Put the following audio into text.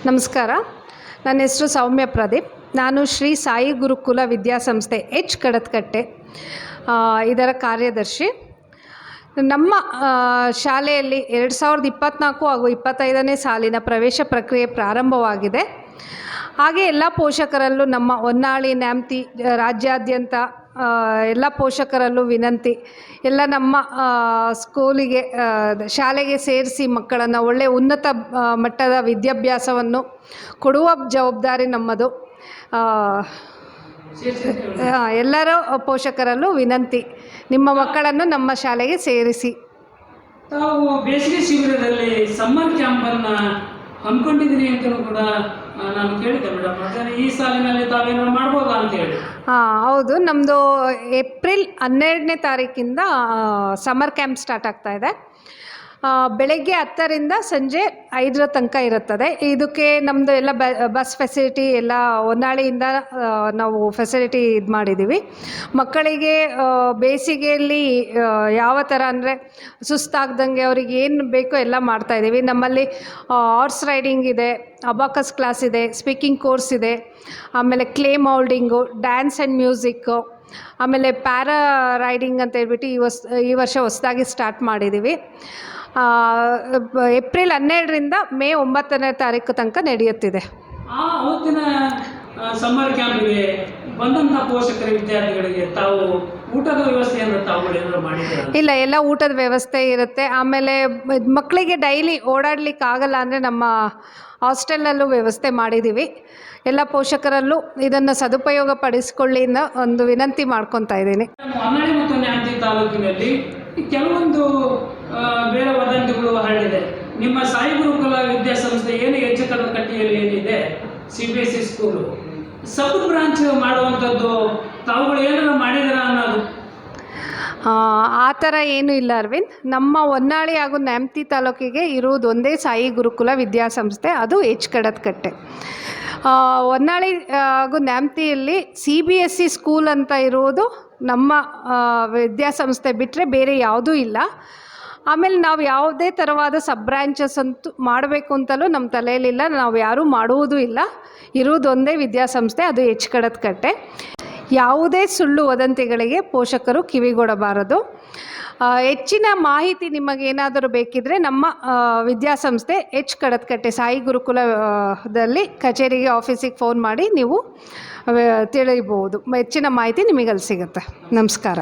ನಮಸ್ಕಾರ. ನನ್ನ ಹೆಸರು ಸೌಮ್ಯ ಪ್ರದೀಪ್. ನಾನು ಶ್ರೀ ಸಾಯಿ ಗುರುಕುಲ ವಿದ್ಯಾಸಂಸ್ಥೆ ಎಚ್ ಕಡತ್ಕಟ್ಟೆ ಇದರ ಕಾರ್ಯದರ್ಶಿ. ನಮ್ಮ ಶಾಲೆಯಲ್ಲಿ 2024 ಹಾಗೂ 25ನೇ ಸಾಲಿನ ಪ್ರವೇಶ ಪ್ರಕ್ರಿಯೆ ಪ್ರಾರಂಭವಾಗಿದೆ. ಹಾಗೆ ಎಲ್ಲ ಪೋಷಕರಲ್ಲೂ ನಮ್ಮ ಹೊನ್ನಾಳಿ, ನ್ಯಾಮತಿ ರಾಜ್ಯಾದ್ಯಂತ ಎಲ್ಲ ಪೋಷಕರಲ್ಲೂ ವಿನಂತಿ, ಎಲ್ಲ ನಮ್ಮ ಸ್ಕೂಲಿಗೆ ಶಾಲೆಗೆ ಸೇರಿಸಿ ಮಕ್ಕಳನ್ನು ಒಳ್ಳೆಯ ಉನ್ನತ ಮಟ್ಟದ ವಿದ್ಯಾಭ್ಯಾಸವನ್ನು ಕೊಡುವ ಜವಾಬ್ದಾರಿ ನಮ್ಮದು. ಎಲ್ಲರೂ ಪೋಷಕರಲ್ಲೂ ವಿನಂತಿ, ನಿಮ್ಮ ಮಕ್ಕಳನ್ನು ನಮ್ಮ ಶಾಲೆಗೆ ಸೇರಿಸಿ. ತಾವು ಬೇಸಿಗೆ ಶಿಬಿರದಲ್ಲಿ ಸಮ್ಮರ್ ಕ್ಯಾಂಪನ್ನು ಹಮ್ಮಿಕೊಂಡಿದ್ದೀನಿ ಅಂತಲೂ ಕೂಡ ನಾನು ಕೇಳಿದ್ದೆ ಮೇಡಮ್. ಅದನ್ನು ಈ ಸಾಲಿನಲ್ಲಿ ತಾವೇನಾದ್ರು ಮಾಡ್ಬೋದಾ ಅಂತೇಳಿ. ಹೌದು, ನಮ್ಮದು ಏಪ್ರಿಲ್ 12ನೇ ತಾರೀಕಿಂದ ಸಮ್ಮರ್ ಕ್ಯಾಂಪ್ ಸ್ಟಾರ್ಟ್ ಆಗ್ತಾಯಿದೆ. ಬೆಳಗ್ಗೆ 10ರಿಂದ ಸಂಜೆ 5 ತನಕ ಇರುತ್ತದೆ. ಇದಕ್ಕೆ ನಮ್ಮದು ಎಲ್ಲ ಬಸ್ ಫೆಸಿಲಿಟಿ ಎಲ್ಲ ಹೊನ್ನಾಳಿಯಿಂದ ನಾವು ಫೆಸಿಲಿಟಿ ಇದು ಮಾಡಿದ್ದೀವಿ. ಮಕ್ಕಳಿಗೆ ಬೇಸಿಗೆಯಲ್ಲಿ ಯಾವ ಥರ ಅಂದರೆ ಸುಸ್ತಾಗ್ದಂಗೆ ಅವ್ರಿಗೆ ಏನು ಬೇಕೋ ಎಲ್ಲ ಮಾಡ್ತಾಯಿದ್ದೀವಿ. ನಮ್ಮಲ್ಲಿ ಹಾರ್ಸ್ ರೈಡಿಂಗ್ ಇದೆ, ಅಬಾಕಸ್ ಕ್ಲಾಸ್ ಇದೆ, ಸ್ಪೀಕಿಂಗ್ ಕೋರ್ಸ್ ಇದೆ, ಆಮೇಲೆ ಕ್ಲೇ ಮೌಲ್ಡಿಂಗು, ಡ್ಯಾನ್ಸ್ ಆ್ಯಂಡ್ ಮ್ಯೂಸಿಕ್ಕು, ಆಮೇಲೆ ಪ್ಯಾರಾ ರೈಡಿಂಗ್ ಅಂತ ಹೇಳ್ಬಿಟ್ಟು ಈ ವರ್ಷ ಹೊಸದಾಗಿ ಸ್ಟಾರ್ಟ್ ಮಾಡಿದ್ದೀವಿ. ಏಪ್ರಿಲ್ 12ರಿಂದ ಮೇ 9ನೇ ತಾರೀಕು ತನಕ ನಡೆಯುತ್ತಿದೆ. ಅವತ್ತಿನ ಸಮ್ಮರ್ ಕ್ಯಾಂಪಿಗೆ ಬಂದಂಥ ಪೋಷಕರ ವಿದ್ಯಾರ್ಥಿಗಳಿಗೆ ತಾವು ಊಟದ ವ್ಯವಸ್ಥೆಯನ್ನು ತಾವುಗಳು ಮಾಡಿದ್ದೀರಾ? ಇಲ್ಲ, ಎಲ್ಲ ಊಟದ ವ್ಯವಸ್ಥೆ ಇರುತ್ತೆ. ಆಮೇಲೆ ಮಕ್ಕಳಿಗೆ ಡೈಲಿ ಓಡಾಡ್ಲಿಕ್ಕೆ ಆಗಲ್ಲ ಅಂದರೆ ನಮ್ಮ ಹಾಸ್ಟೆಲ್ನಲ್ಲೂ ವ್ಯವಸ್ಥೆ ಮಾಡಿದ್ದೀವಿ. ಎಲ್ಲ ಪೋಷಕರಲ್ಲೂ ಇದನ್ನು ಸದುಪಯೋಗ ಪಡಿಸ್ಕೊಳ್ಳಿ ಅನ್ನೋ ಒಂದು ವಿನಂತಿ ಮಾಡ್ಕೊತಾ ಇದ್ದೀನಿ. ಹೊನ್ನಾಳಿ ಮತ್ತು ನ್ಯಾಮತಿ ತಾಲೂಕಿನಲ್ಲಿ ಕೆಲವೊಂದು ಬೇರೆ ವದಂತಿಗಳು ಹರಡಿದೆ. ನಿಮ್ಮ ಸಾಯಿ ಗುರುಕುಲ ವಿದ್ಯಾಸಂಸ್ಥೆ ಏನು ಕಟ್ಟಿಯಲ್ಲಿ ಏನಿದೆ CBSE ಸ್ಕೂಲು ಸಬ್ ಬ್ರಾಂಚ್ ಮಾಡುವಂಥದ್ದು ತಾವುಗಳು ಏನಾದ್ರು ಮಾಡಿದಾರ ಅನ್ನೋದು? ಆ ಥರ ಏನೂ ಇಲ್ಲ ಅರವಿಂದ್. ನಮ್ಮ ಹೊನ್ನಾಳಿ ಹಾಗೂ ನ್ಯಾಮತಿ ತಾಲೂಕಿಗೆ ಇರುವುದು ಒಂದೇ ಸಾಯಿ ಗುರುಕುಲ ವಿದ್ಯಾಸಂಸ್ಥೆ, ಅದು ಎಚ್ ಕಡತ್ಕಟ್ಟೆ. ಹೊನ್ನಾಳಿ ಹಾಗೂ ನ್ಯಾಮತಿಯಲ್ಲಿ CBSE ಸ್ಕೂಲ್ ಅಂತ ಇರುವುದು ನಮ್ಮ ವಿದ್ಯಾಸಂಸ್ಥೆ ಬಿಟ್ಟರೆ ಬೇರೆ ಯಾವುದೂ ಇಲ್ಲ. ಆಮೇಲೆ ನಾವು ಯಾವುದೇ ಥರವಾದ ಸಬ್ ಬ್ರ್ಯಾಂಚಸ್ ಅಂತೂ ಮಾಡಬೇಕು ಅಂತಲೂ ನಮ್ಮ ತಲೆಯಲ್ಲಿಲ್ಲ, ನಾವು ಯಾರೂ ಮಾಡುವುದೂ ಇಲ್ಲ. ಇರುವುದು ಒಂದೇ ವಿದ್ಯಾಸಂಸ್ಥೆ, ಅದು ಎಚ್ ಕಡತ್ಕಟ್ಟೆ. ಯಾವುದೇ ಸುಳ್ಳು ವದಂತಿಗಳಿಗೆ ಪೋಷಕರು ಕಿವಿಗೊಡಬಾರದು. ಹೆಚ್ಚಿನ ಮಾಹಿತಿ ನಿಮಗೇನಾದರೂ ಬೇಕಿದ್ದರೆ ನಮ್ಮ ವಿದ್ಯಾಸಂಸ್ಥೆ ಎಚ್ ಕಡತ್ಕಟ್ಟೆ ಸಾಯಿ ಗುರುಕುಲದಲ್ಲಿ ಕಚೇರಿಗೆ, ಆಫೀಸಿಗೆ ಫೋನ್ ಮಾಡಿ ನೀವು ತಿಳಿಬಹುದು. ಹೆಚ್ಚಿನ ಮಾಹಿತಿ ನಿಮಗೆ ಅಲ್ಲಿ ಸಿಗುತ್ತೆ. ನಮಸ್ಕಾರ.